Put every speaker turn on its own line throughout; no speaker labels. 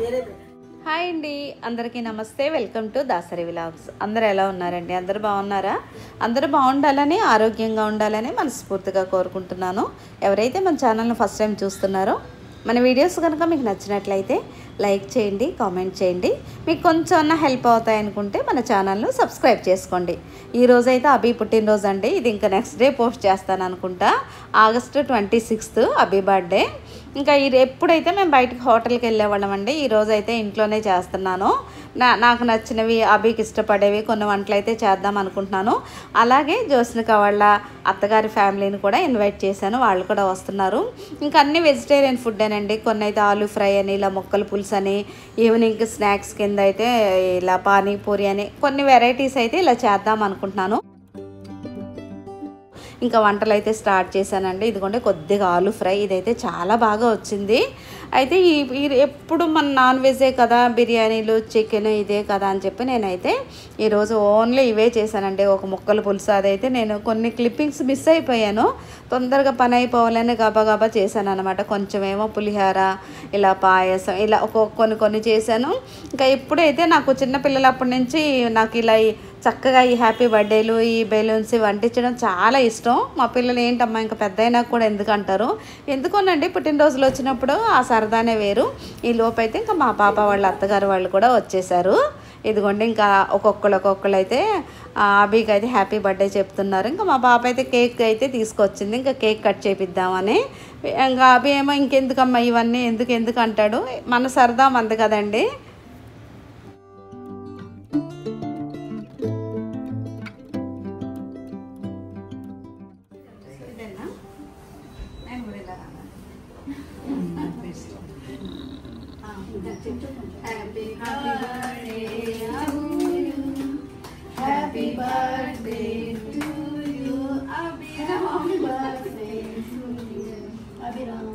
Hi అండి, అందరికీ నమస్తే. Welcome to Dasari vlogs. అందరూ ఎలా ఉన్నారండి? అందరూ బాగున్నారా? అందరూ బాగుండాలని, ఆరోగ్యంగా ఉండాలని మనస్ఫూర్తిగా కోరుకుంటున్నాను. ఎవరైతే మన ఛానల్ని ఫస్ట్ టైం చూస్తున్నారో, మన వీడియోస్ కనుక మీకు నచ్చినట్లయితే లైక్ చేయండి, కామెంట్ చేయండి. మీకు కొంచెం హెల్ప్ అవుతాయి అనుకుంటే మన ఛానల్ను సబ్స్క్రైబ్ చేసుకోండి. ఈరోజైతే అభి పుట్టినరోజు అండి. ఇది ఇంకా నెక్స్ట్ డే పోస్ట్ చేస్తాను అనుకుంటా. ఆగస్టు 26 అభి బర్త్డే. ఇంకా ఎప్పుడైతే మేము బయటకు హోటల్కి వెళ్ళేవాళ్ళం అండి. ఈరోజు అయితే ఇంట్లోనే చేస్తున్నాను. నాకు నచ్చినవి, అభికి ఇష్టపడేవి కొన్ని వంటలు అయితే చేద్దాం అనుకుంటున్నాను. అలాగే జ్యోత్స్నిక వాళ్ళ అత్తగారి ఫ్యామిలీని కూడా ఇన్వైట్ చేశాను. వాళ్ళు కూడా వస్తున్నారు. ఇంకా అన్ని వెజిటేరియన్ ఫుడ్డేనండి. కొన్ని అయితే ఆలూ ఫ్రై అని, ఇలా మొక్కల పులుసు అని, ఈవినింగ్ స్నాక్స్ కింద అయితే ఇలా పానీపూరి అని కొన్ని వెరైటీస్ అయితే ఇలా చేద్దాం అనుకుంటున్నాను. ఇంకా వంటలు అయితే స్టార్ట్ చేశానండి. ఇదిగోండి కొద్దిగా ఆలూ ఫ్రై, ఇదైతే చాలా బాగా వచ్చింది. అయితే ఎప్పుడు మన నాన్ వెజే కదా, బిర్యానీలు, చికెన్ ఇదే కదా అని చెప్పి నేనైతే ఈరోజు ఓన్లీ ఇవే చేశానండి. ఒక ముక్కల పులుసు, అదైతే నేను కొన్ని క్లిప్పింగ్స్ మిస్ అయిపోయాను. తొందరగా పని అయిపోవాలని గబా చేశాను అనమాట. కొంచెమేమో పులిహోర, ఇలా పాయసం, ఇలా కొన్ని చేశాను. ఇంకా ఎప్పుడైతే నాకు చిన్నపిల్లలప్పటి నుంచి నాకు ఇలా చక్కగా ఈ హ్యాపీ బర్త్డేలు, ఈ బెలూన్స్ వంటించడం చాలా ఇష్టం. మా పిల్లలు ఏంటమ్మా ఇంకా పెద్ద అయినా కూడా ఎందుకు అంటారు. ఎందుకోనండి, పుట్టినరోజులు వచ్చినప్పుడు ఆ సరదానే వేరు. ఈ లోపైతే ఇంకా మా పాప వాళ్ళ అత్తగారు వాళ్ళు కూడా వచ్చేసారు. ఇదిగోండి ఇంకా ఒక్కొక్కళ్ళు అయితే అభికి అయితే హ్యాపీ బర్త్డే చెప్తున్నారు. ఇంకా మా పాప అయితే కేక్ అయితే తీసుకొచ్చింది. ఇంకా కేక్ కట్ చేపిద్దామని. ఇంకా అభి ఏమో ఇంకెందుకమ్మా ఇవన్నీ ఎందుకు అంటాడు. మన సరదా మంది కదండి.
Happy birthday to you, Abhiram. Birthday to you, Abhiram.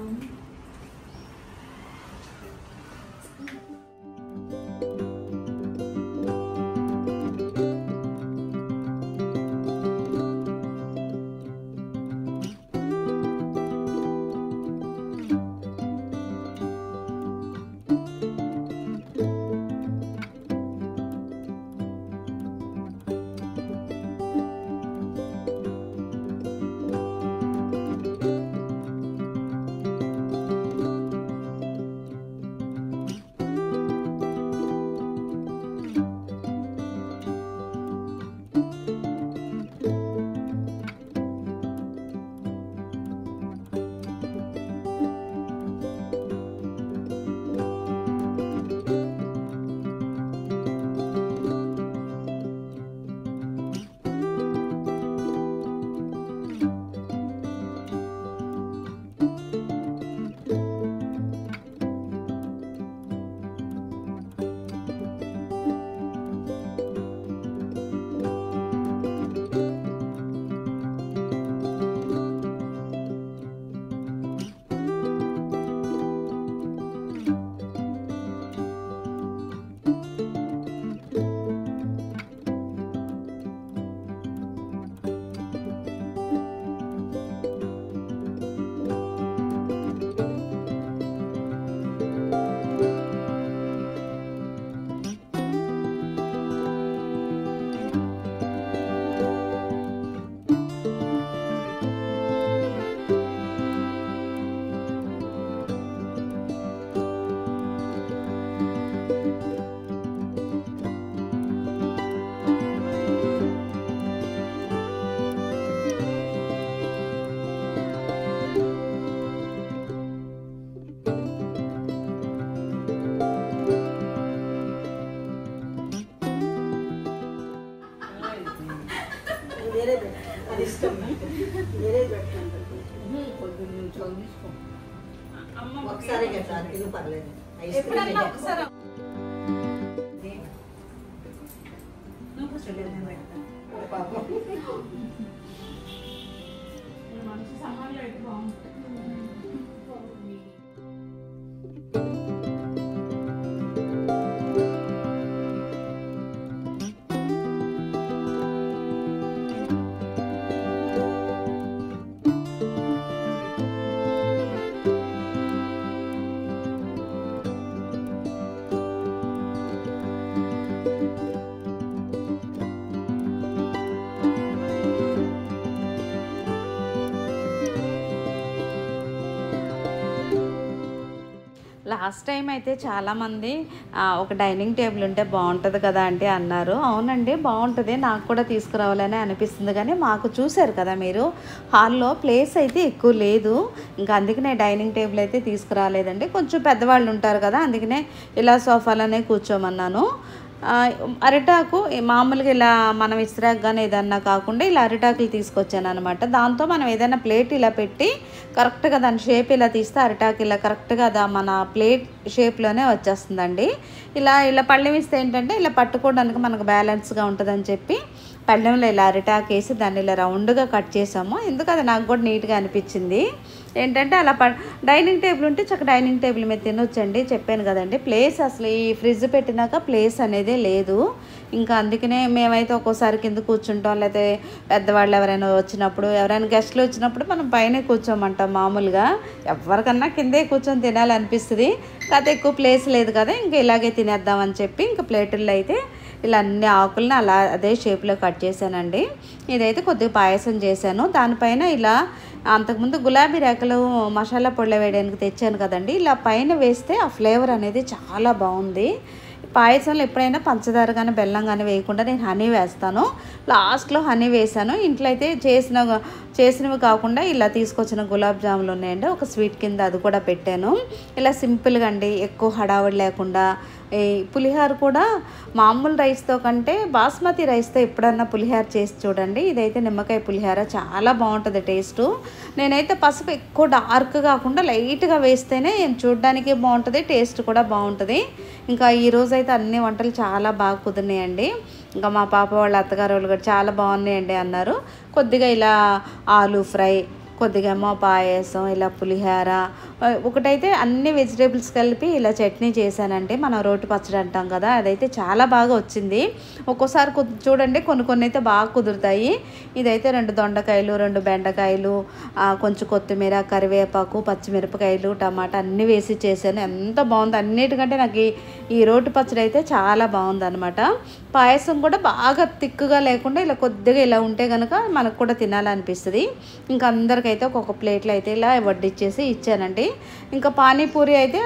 ఒకసారి కదా తిను పర్లేదు.
ఎప్పుడన్నా ఒకసారి మంచి సమాన్లు అయితే బాగుంటుంది. లాస్ట్ టైం అయితే చాలామంది ఒక డైనింగ్ టేబుల్ ఉంటే బాగుంటుంది కదా అంటే అన్నారు. అవునండి బాగుంటుంది, నాకు కూడా తీసుకురావాలని అనిపిస్తుంది. కానీ మాకు చూశారు కదా మీరు, హాల్లో ప్లేస్ అయితే ఎక్కువ లేదు. ఇంకా అందుకనే డైనింగ్ టేబుల్ అయితే తీసుకురాలేదండి. కొంచెం పెద్దవాళ్ళు ఉంటారు కదా, అందుకనే ఇలా సోఫాలోనే కూర్చోమన్నాను. అరిటాకు మామూలుగా ఇలా మనం ఇస్త్రాక్ కానీ ఏదన్నా కాకుండా ఇలా అరిటాకులు తీసుకొచ్చాను అనమాట. దాంతో మనం ఏదైనా ప్లేట్ ఇలా పెట్టి కరెక్ట్గా దాని షేప్ ఇలా తీస్తే అరిటాకు ఇలా కరెక్ట్గా మన ప్లేట్ షేప్లోనే వచ్చేస్తుందండి. ఇలా ఇలా పళ్ళెం ఇస్తే ఏంటంటే ఇలా పట్టుకోవడానికి మనకు బ్యాలెన్స్గా ఉంటుందని చెప్పి పళ్ళెంలో ఇలా అరిటాకు వేసి దాన్ని ఇలా రౌండ్గా కట్ చేసాము. ఎందుకు అది నాకు కూడా నీట్గా అనిపించింది. ఏంటంటే అలా డైనింగ్ టేబుల్ ఉంటే చక్క డైనింగ్ టేబుల్ మీద తినొచ్చండి. చెప్పాను కదండి, ప్లేస్ అసలు ఈ ఫ్రిడ్జ్ పెట్టినాక ప్లేస్ అనేదే లేదు. ఇంకా అందుకనే మేమైతే ఒక్కోసారి కింద కూర్చుంటాం, లేకపోతే పెద్దవాళ్ళు ఎవరైనా వచ్చినప్పుడు, ఎవరైనా గెస్ట్లు వచ్చినప్పుడు మనం పైనే కూర్చోమంటాం. మామూలుగా ఎవరికన్నా కిందే కూర్చొని తినాలనిపిస్తుంది. కాకపోతే ఎక్కువ ప్లేస్ లేదు కదా, ఇంకా ఇలాగే తినేద్దామని చెప్పి ఇంకా ప్లేటుల్లో అయితే ఇలా అన్ని ఆకులను అలా అదే షేప్లో కట్ చేశానండి. ఇదైతే కొద్దిగా పాయసం చేశాను. దానిపైన ఇలా అంతకుముందు గులాబీ రేఖలు మసాలా పొడిలో వేయడానికి తెచ్చాను కదండి, ఇలా పైన వేస్తే ఆ ఫ్లేవర్ అనేది చాలా బాగుంది. పాయసంలో ఎప్పుడైనా పంచదార కానీ బెల్లం కానీ వేయకుండా నేను హనీ వేస్తాను. లాస్ట్లో హనీ వేసాను. ఇంట్లో అయితే చేసినవి కాకుండా ఇలా తీసుకొచ్చిన గులాబ్ జాములు ఉన్నాయండి, ఒక స్వీట్ కింద అది కూడా పెట్టాను. ఇలా సింపుల్గా అండి, ఎక్కువ హడావుడి లేకుండా. ఈ పులిహోర కూడా మామూలు రైస్తో కంటే బాస్మతి రైస్తో ఎప్పుడన్నా పులిహోర చేసి చూడండి. ఇదైతే నిమ్మకాయ పులిహోర చాలా బాగుంటుంది టేస్టు. నేనైతే పసుపు ఎక్కువ డార్క్ కాకుండా లైట్గా వేస్తేనే చూడడానికి బాగుంటుంది, టేస్ట్ కూడా బాగుంటుంది. ఇంకా ఈరోజైతే అన్ని వంటలు చాలా బాగా కుదిరినాయండి. ఇంకా మా పాప వాళ్ళ అత్తగారు వాళ్ళు కూడా చాలా బాగున్నాయండి అన్నారు. కొద్దిగా ఇలా ఆలూ ఫ్రై, కొద్దిగా ఏమో పాయసం, ఇలా పులిహోర, ఒకటైతే అన్ని వెజిటేబుల్స్ కలిపి ఇలా చట్నీ చేశానండి. మనం రోటి పచ్చడి అంటాం కదా, అదైతే చాలా బాగా వచ్చింది. ఒక్కోసారి చూడండి కొన్ని అయితే బాగా కుదురుతాయి. ఇదైతే 2 దొండకాయలు, 2 బెండకాయలు, కొంచెం కొత్తిమీర, కరివేపాకు, పచ్చిమిరపకాయలు, టమాటా అన్నీ వేసి చేశాను. ఎంత బాగుంది! అన్నిటికంటే నాకు ఈ రోటి పచ్చడి అయితే చాలా బాగుందన్నమాట. పాయసం కూడా బాగా తిక్కుగా లేకుండా ఇలా కొద్దిగా ఇలా ఉంటే కనుక మనకు కూడా తినాలనిపిస్తుంది. ఇంకా అందరికైతే ఒక్కొక్క ప్లేట్లో అయితే ఇలా వడ్డిచ్చేసి ఇచ్చానండి. ఇంకా పానీపూరి అయితే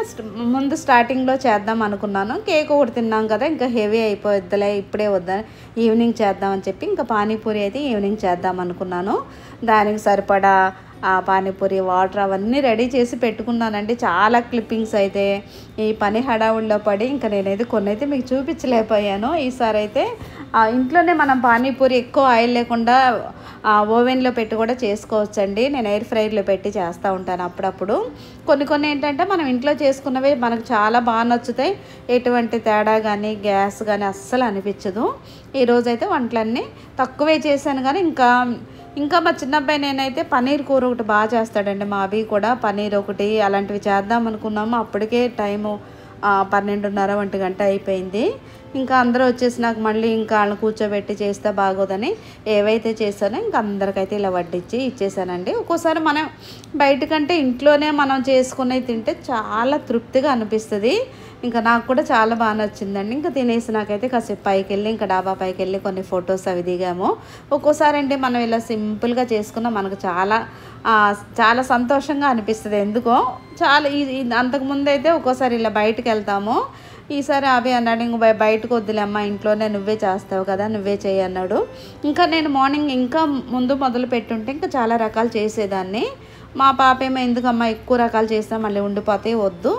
ముందు స్టార్టింగ్లో చేద్దాం అనుకున్నాను. కేక్ ఒకటి తిన్నాం కదా, ఇంకా హెవీ అయిపోద్దిలే, ఇప్పుడే వద్దని ఈవినింగ్ చేద్దామని చెప్పి ఇంకా పానీపూరి అయితే ఈవినింగ్ చేద్దాం అనుకున్నాను. దానికి సరిపడా పానీపూరి, వాటర్ అవన్నీ రెడీ చేసి పెట్టుకున్నానండి. చాలా క్లిప్పింగ్స్ అయితే ఈ పని హడావుల్లో పడి ఇంకా నేనైతే కొన్ని అయితే మీకు చూపించలేకపోయాను. ఈసారి అయితే ఇంట్లోనే మనం పానీపూరి ఎక్కువ ఆయిల్ లేకుండా ఓవెన్లో పెట్టి కూడా చేసుకోవచ్చండి. నేను ఎయిర్ ఫ్రైర్లో పెట్టి చేస్తూ ఉంటాను అప్పుడప్పుడు. కొన్ని ఏంటంటే మనం ఇంట్లో చేసుకున్నవి మనకు చాలా బాగా నచ్చుతాయి, ఎటువంటి తేడా కానీ గ్యాస్ కానీ అస్సలు అనిపించదు. ఈరోజైతే వంటలన్నీ తక్కువే చేశాను. కానీ ఇంకా మా చిన్నబ్బాయి నేనైతే పన్నీర్ కూర ఒకటి బాగా చేస్తాడండి. మా అవి కూడా పన్నీర్ ఒకటి అలాంటివి చేద్దాం అనుకున్నాము. అప్పటికే టైము 12:30, 1 గంట అయిపోయింది. ఇంకా అందరూ వచ్చేసి నాకు మళ్ళీ ఇంకా వాళ్ళని కూర్చోబెట్టి చేస్తే బాగోదని ఏవైతే చేశానో ఇంకా అందరికైతే ఇలా వడ్డించి ఇచ్చేసానండి. ఒక్కోసారి మనం బయటకంటే ఇంట్లోనే మనం చేసుకునేవి తింటే చాలా తృప్తిగా అనిపిస్తుంది. ఇంకా నాకు కూడా చాలా బాగా నచ్చిందండి. ఇంకా తినేసి నాకైతే కాసేపు పైకి వెళ్ళి ఇంకా డాబా పైకి వెళ్ళి కొన్ని ఫొటోస్ అవి దిగాము. ఒక్కోసారి అండి మనం ఇలా సింపుల్గా చేసుకున్నా మనకు చాలా సంతోషంగా అనిపిస్తుంది. ఎందుకో చాలా అంతకుముందు అయితే ఒక్కోసారి ఇలా బయటకు వెళ్తాము. ఈసారి అవి అన్నాడు, ఇంక బయటకు వద్దులేమ్మా, ఇంట్లోనే నువ్వే చేస్తావు కదా, నువ్వే చేయి అన్నాడు. ఇంకా నేను మార్నింగ్ ఇంకా ముందు మొదలు పెట్టుంటే ఇంకా చాలా రకాలు చేసేదాన్ని. మా పాప ఏమో ఎందుకమ్మా ఎక్కువ రకాలు చేస్తాం మళ్ళీ ఉండిపోతే, వద్దు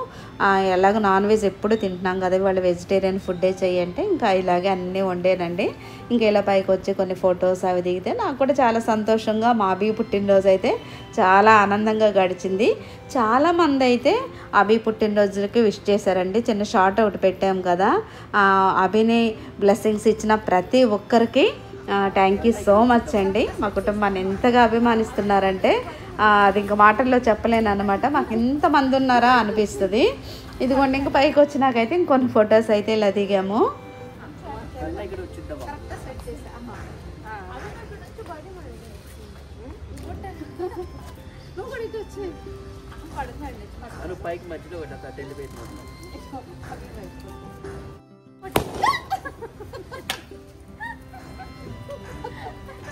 ఎలాగో నాన్ వెజ్ ఎప్పుడు తింటున్నాం కదా, వాళ్ళు వెజిటేరియన్ ఫుడ్డే చెయ్యంటే ఇంకా ఇలాగే అన్నీ వండేనండి. ఇంకా ఇలా పైకి వచ్చి కొన్ని ఫొటోస్ అవి దిగితే నాకు కూడా చాలా సంతోషంగా, మా అభి పుట్టినరోజు అయితే చాలా ఆనందంగా గడిచింది. చాలామంది అయితే అభి పుట్టినరోజులకి విష్ చేశారండి. చిన్న షార్ట్ ఒకటి పెట్టాం కదా, అభిని బ్లెస్సింగ్స్ ఇచ్చిన ప్రతి ఒక్కరికి థ్యాంక్ యూ సో మచ్ అండి. మా కుటుంబాన్ని ఎంతగా అభిమానిస్తున్నారంటే అది ఇంకా మాటల్లో చెప్పలేను అనమాట. మాకు ఎంతమంది ఉన్నారా అనిపిస్తుంది. ఇదిగోండి ఇంకా పైకి వచ్చినాకైతే ఇంకొన్ని ఫొటోస్ అయితే ఇలా దిగాము.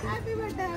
Happy birthday.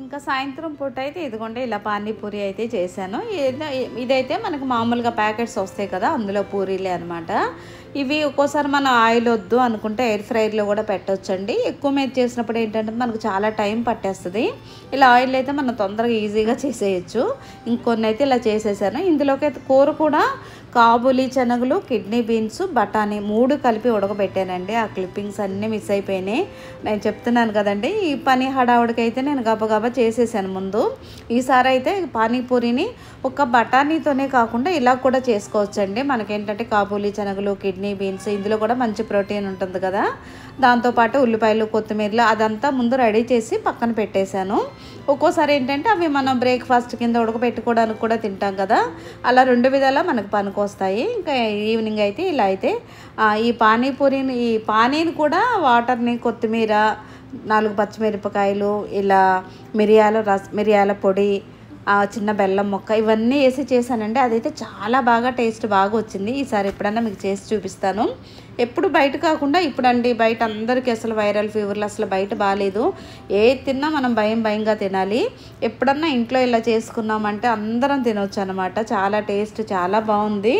ఇంకా సాయంత్రం పూట అయితే ఇదిగోండి ఇలా పానీపూరి అయితే చేశాను. ఇదైతే మనకు మామూలుగా ప్యాకెట్స్ వస్తాయి కదా, అందులో పూరీలే అనమాట. ఇవి ఒక్కోసారి మనం ఆయిల్ వద్దు అనుకుంటే ఎయిర్ ఫ్రైర్లో కూడా పెట్టొచ్చండి. ఎక్కువ మీద చేసినప్పుడు ఏంటంటే మనకు చాలా టైం పట్టేస్తుంది. ఇలా ఆయిల్ అయితే మనం తొందరగా ఈజీగా చేసేయచ్చు. ఇంకొన్ని అయితే ఇలా చేసేసాను. ఇందులోకి అయితే కూర కూడా కాబూలీ శనగలు, కిడ్నీ బీన్స్, బఠానీ 3 కలిపి ఉడకబెట్టానండి. ఆ క్లిప్పింగ్స్ అన్నీ మిస్ అయిపోయినాయి. నేను చెప్తున్నాను కదండి, ఈ పని హడావుడికైతే నేను గబగబా చేసేసాను ముందు. ఈసారి అయితే పానీపూరిని ఒక బఠానీతోనే కాకుండా ఇలా కూడా చేసుకోవచ్చండి. మనకేంటంటే కాబూలీ శనగలు, కిడ్నీ బీన్స్, ఇందులో కూడా మంచి ప్రోటీన్ ఉంటుంది కదా. దాంతోపాటు ఉల్లిపాయలు, కొత్తిమీరలు అదంతా ముందు రెడీ చేసి పక్కన పెట్టేశాను. ఒక్కోసారి ఏంటంటే అవి మనం బ్రేక్ఫాస్ట్ కింద ఉడకబెట్టుకోవడానికి కూడా తింటాం కదా, అలా 2 విధాలా మనకు పనికొస్తాయి. ఇంకా ఈవినింగ్ అయితే ఇలా అయితే ఈ పానీపూరిని, ఈ పానీని కూడా వాటర్ని, కొత్తిమీర, 4 పచ్చిమిరపకాయలు, ఇలా మిరియాల పొడి, చిన్న బెల్లం ముక్క ఇవన్నీ వేసి చేశానండి. అదైతే చాలా బాగా టేస్ట్ బాగా వచ్చింది. ఈసారి ఎప్పుడన్నా మీకు చేసి చూపిస్తాను. ఎప్పుడు బయట కాకుండా ఇప్పుడండి బయట అందరికీ అసలు వైరల్ ఫీవర్లు, అసలు బయట బాగాలేదు. ఏది తిన్నా మనం భయంగా తినాలి. ఎప్పుడన్నా ఇంట్లో ఇలా చేసుకున్నామంటే అందరం తినొచ్చు అనమాట. చాలా టేస్ట్ చాలా బాగుంది.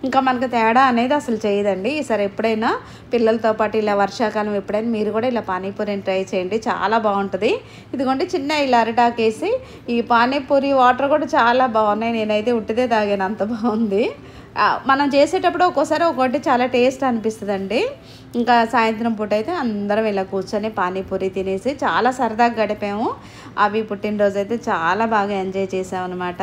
ఇంకా మనకు తేడా అనేది అసలు చేయదండి. ఈసారి ఎప్పుడైనా పిల్లలతో పాటు ఇలా వర్షాకాలం ఎప్పుడైనా మీరు కూడా ఇలా పానీపూరిని ట్రై చేయండి, చాలా బాగుంటుంది. ఇదిగోండి చిన్న ఇలా అరిటాకేసి ఈ పానీపూరి వాటర్ కూడా చాలా బాగున్నాయి. నేనైతే ఉట్టిదే తాగాను, అంత బాగుంది. మనం చేసేటప్పుడు ఒక్కోసారి ఒక్కొక్కటి చాలా టేస్ట్ అనిపిస్తుందండి. ఇంకా సాయంత్రం పూట అయితే అందరం ఇలా కూర్చొని పానీపూరి తినేసి చాలా సరదాగా గడిపాము. అవి పుట్టినరోజు అయితే చాలా బాగా ఎంజాయ్ చేసామన్నమాట.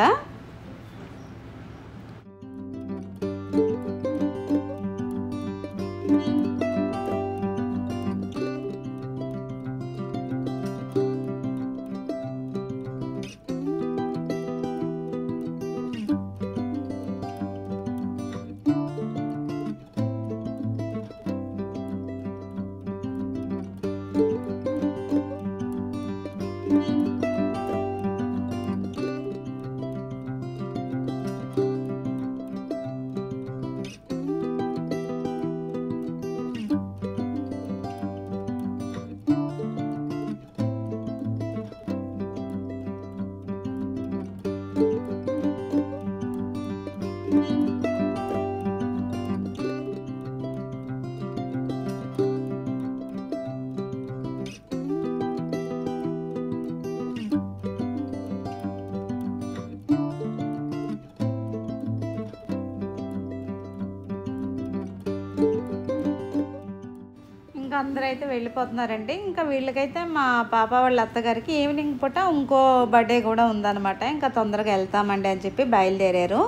ఇంకా అందరూ అయితే వెళ్ళిపోతున్నారండి. ఇంకా వీళ్ళకైతే మా పాప వాళ్ళ అత్తగారికి ఈవినింగ్ పూట ఇంకో బర్త్డే కూడా ఉందన్నమాట. ఇంకా తొందరగా వెళ్తామండి అని చెప్పి బయలుదేరారు.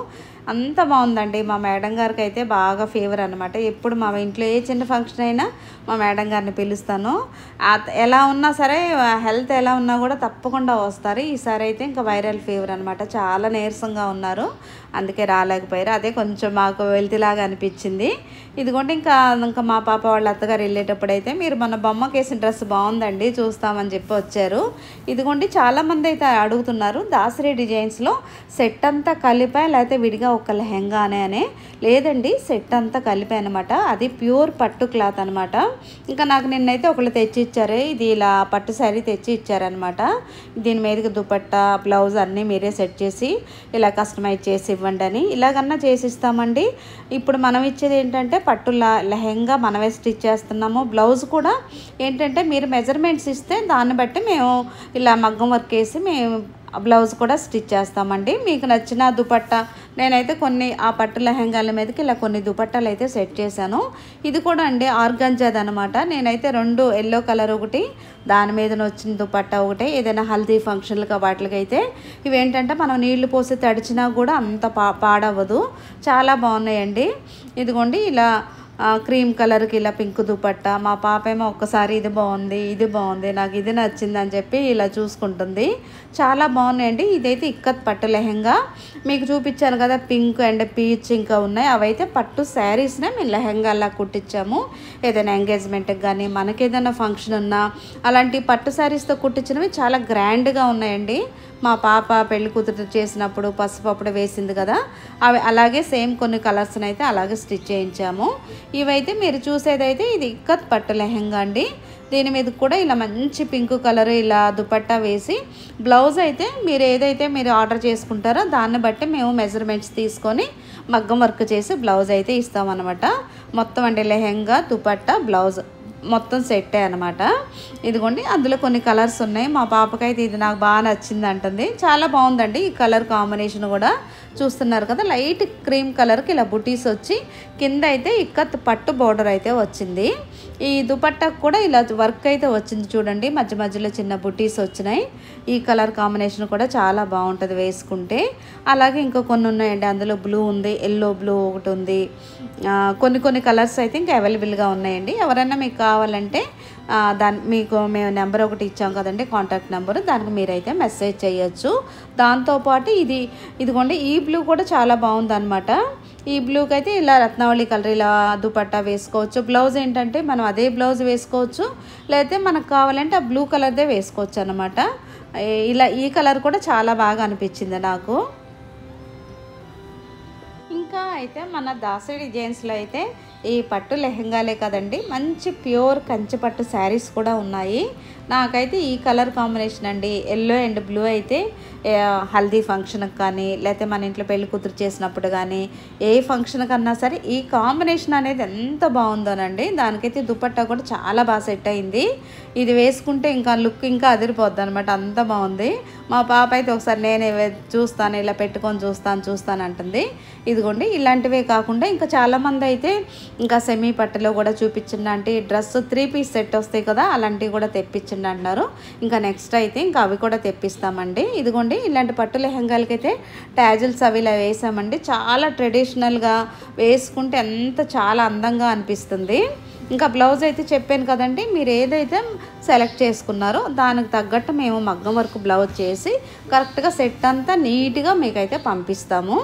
అంత బాగుందండి. మా మేడం గారికి అయితే బాగా ఫీవర్ అనమాట. ఎప్పుడు మా ఇంట్లో ఏ చిన్న ఫంక్షన్ అయినా మా మేడం గారిని పిలుస్తాను. ఎలా ఉన్నా సరే, హెల్త్ ఎలా ఉన్నా కూడా తప్పకుండా వస్తారు. ఈసారి అయితే ఇంకా వైరల్ ఫీవర్ అనమాట. చాలా నీరసంగా ఉన్నారు, అందుకే రాలేకపోయారు. అదే కొంచెం మాకు వెళ్తిలాగా అనిపించింది. ఇదిగోండి ఇంకా మా పాప వాళ్ళ అత్తగారు వెళ్ళేటప్పుడు అయితే మీరు మన బొమ్మకి వేసిన డ్రెస్ బాగుందండి చూస్తామని చెప్పి వచ్చారు. ఇదిగోండి చాలామంది అయితే అడుగుతున్నారు, దాసరి డిజైన్స్లో సెట్ అంతా కలిపా లేకపోతే విడిగా ఒక లెహెంగానే అనే లేదండి, సెట్ అంతా కలిపి అనమాట. అది ప్యూర్ పట్టు క్లాత్ అనమాట. ఇంకా నాకు నిన్నైతే ఒకళ్ళు తెచ్చి ఇచ్చారు, ఇది ఇలా పట్టు శారీ తెచ్చి ఇచ్చారనమాట. దీని మీదకి దుపట్టా బ్లౌజ్ అన్నీ మీరే సెట్ చేసి ఇలా కస్టమైజ్ చేసి ఇవ్వండి అని. ఇలాగన్నా చేసి ఇస్తామండి. ఇప్పుడు మనం ఇచ్చేది ఏంటంటే పట్టు లెహెంగా మనమే స్టిచ్ చేస్తున్నాము. బ్లౌజ్ కూడా ఏంటంటే మీరు మెజర్మెంట్స్ ఇస్తే దాన్ని బట్టి మేము ఇలా మగ్గం వర్క్ వేసి మేము బ్లౌజ్ కూడా స్టిచ్ చేస్తామండి. మీకు నచ్చిన దుపట్టా నేనైతే కొన్ని ఆ పట్టు లెహెంగాల మీదకి ఇలా కొన్ని దుపట్టాలు అయితే సెట్ చేశాను. ఇది కూడా అండి ఆర్గంజాది అనమాట. నేనైతే 2 ఎల్లో కలర్ ఒకటి, దాని మీద వచ్చిన దుపట్టా ఒకటి, ఏదైనా హల్దీ ఫంక్షన్లకు వాటికి అయితే ఇవేంటంటే మనం నీళ్లు పోసి తడిచినా కూడా అంత పాడవ్వదు, చాలా బాగున్నాయండి. ఇదిగోండి ఇలా క్రీమ్ కలర్కి ఇలా పింక్ దుపట్టా. మా పాప ఏమో ఒక్కసారి ఇది బాగుంది, ఇది బాగుంది, నాకు ఇది నచ్చింది అని చెప్పి ఇలా చూసుకుంటుంది. చాలా బాగున్నాయండి. ఇదైతే ఇక్కత్ పట్టు లెహెంగా మీకు చూపించాను కదా, పింక్ అండ్ పీచ్ ఇంకా ఉన్నాయి. అవైతే పట్టు శారీస్నే మేము లెహెంగాలా కుట్టించాము. ఏదైనా ఎంగేజ్మెంట్కి కానీ మనకి ఏదైనా ఫంక్షన్ ఉన్నా అలాంటి పట్టు శారీస్తో కుట్టించినవి చాలా గ్రాండ్గా ఉన్నాయండి. మా పాప పెళ్లి కూతురు చేసినప్పుడు పసుపు అప్పుడు వేసింది కదా, అవి అలాగే సేమ్ కొన్ని కలర్స్ని అయితే అలాగే స్టిచ్ చేయించాము. ఇవైతే మీరు చూసేదైతే ఇది ఇక్కత్ పట్టు లెహెంగా అండి. దీని మీద కూడా ఇలా మంచి పింక్ కలర్ ఇలా దుపట్టా వేసి బ్లౌజ్ అయితే మీరు ఏదైతే మీరు ఆర్డర్ చేసుకుంటారో దాన్ని బట్టి మేము మెజర్మెంట్స్ తీసుకొని మగ్గం వర్క్ చేసి బ్లౌజ్ అయితే ఇస్తామన్నమాట. మొత్తం అంటే లెహెంగా దుపట్టా బ్లౌజ్ మొత్తం సెట్టే అనమాట. ఇదిగోండి అందులో కొన్ని కలర్స్ ఉన్నాయి. మా పాపకైతే ఇది నాకు బాగా నచ్చింది అంటుంది. చాలా బాగుందండి ఈ కలర్ కాంబినేషన్ కూడా. చూస్తున్నారు కదా, లైట్ క్రీమ్ కలర్కి ఇలా బుటీస్ వచ్చి కింద అయితే ఇక్కత్ పట్టు బోర్డర్ అయితే వచ్చింది. ఈ దుపట్టాకు కూడా ఇలా వర్క్ అయితే వచ్చింది చూడండి, మధ్య మధ్యలో చిన్న బుటీస్ వచ్చినాయి. ఈ కలర్ కాంబినేషన్ కూడా చాలా బాగుంటుంది వేసుకుంటే. అలాగే ఇంకా కొన్ని ఉన్నాయండి, అందులో బ్లూ ఉంది, ఎల్లో బ్లూ ఒకటి ఉంది. కొన్ని కలర్స్ అయితే ఇంకా అవైలబుల్గా ఉన్నాయండి. ఎవరైనా మీకు కావాలంటే మీకు మేము నెంబర్ ఒకటి ఇచ్చాం కదండి, కాంటాక్ట్ నెంబరు, దానికి మీరైతే మెసేజ్ చేయొచ్చు. దాంతోపాటు ఇదిగోండి ఈ బ్లూ కూడా చాలా బాగుందన్నమాట. ఈ బ్లూకి అయితే ఇలా రత్నావళి కలర్ ఇలా దుపట్టా వేసుకోవచ్చు. బ్లౌజ్ ఏంటంటే మనం అదే బ్లౌజ్ వేసుకోవచ్చు, లేకపోతే మనకు కావాలంటే ఆ బ్లూ కలర్దే వేసుకోవచ్చు అనమాట. ఇలా ఈ కలర్ కూడా చాలా బాగా అనిపించింది నాకు. ఇంకా అయితే మన దాసరి డిజైన్స్లో అయితే ఈ పట్టు లెహెంగాలే కదండి, మంచి ప్యూర్ కంచి పట్టు శారీస్ కూడా ఉన్నాయి. నాకైతే ఈ కలర్ కాంబినేషన్ అండి, ఎల్లో అండ్ బ్లూ అయితే హల్దీ ఫంక్షన్కి కానీ లేకపోతే మన ఇంట్లో పెళ్లి కూతురు చేసినప్పుడు కానీ ఏ ఫంక్షన్ కన్నా సరే ఈ కాంబినేషన్ అనేది ఎంత బాగుందోనండి. దానికైతే దుపట్టా కూడా చాలా బాగా సెట్ అయింది. ఇది వేసుకుంటే ఇంకా లుక్ ఇంకా అదిరిపోద్ది అనమాట, అంత బాగుంది. మా పాప అయితే ఒకసారి నేనే చూస్తాను, ఇలా పెట్టుకొని చూస్తాను అంటుంది. ఇదిగోండి ఇలాంటివే కాకుండా ఇంకా చాలామంది అయితే ఇంకా సెమీ పట్టులో కూడా చూపించండి అంటే డ్రెస్ 3 పీస్ సెట్ వస్తాయి కదా, అలాంటివి కూడా తెప్పించండి అంటున్నారు. ఇంకా నెక్స్ట్ అయితే ఇంకా అవి కూడా తెప్పిస్తామండి. ఇదిగోండి ఇలాంటి పట్టు లెహంగాలకైతే ట్యాజిల్స్ అవి ఇలా వేసామండి. చాలా ట్రెడిషనల్గా వేసుకుంటే చాలా అందంగా అనిపిస్తుంది. ఇంకా బ్లౌజ్ అయితే చెప్పాను కదండి, మీరు ఏదైతే సెలెక్ట్ చేసుకున్నారో దానికి తగ్గట్టు మేము మగ్గం వర్క్ బ్లౌజ్ చేసి కరెక్ట్గా సెట్ అంతా నీట్గా మీకైతే పంపిస్తాము.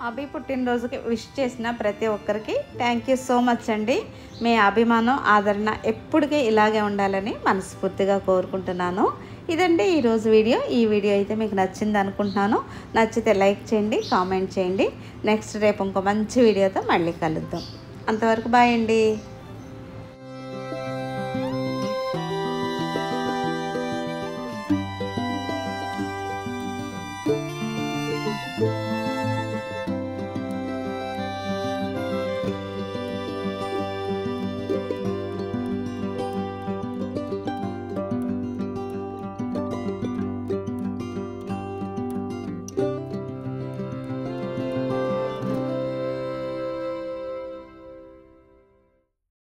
అభి పుట్టినరోజుకి విష్ చేసిన ప్రతి ఒక్కరికి థ్యాంక్ యూ సో మచ్ అండి. మీ అభిమానం ఆదరణ ఎప్పటికీ ఇలాగే ఉండాలని మనస్ఫూర్తిగా కోరుకుంటున్నాను. ఇదండి ఈరోజు వీడియో. ఈ వీడియో అయితే మీకు నచ్చింది అనుకుంటున్నాను. నచ్చితే లైక్ చేయండి, కామెంట్ చేయండి. నెక్స్ట్ రేపు ఇంకో మంచి వీడియోతో మళ్ళీ కలుద్దాం. అంతవరకు బాయ్ అండి.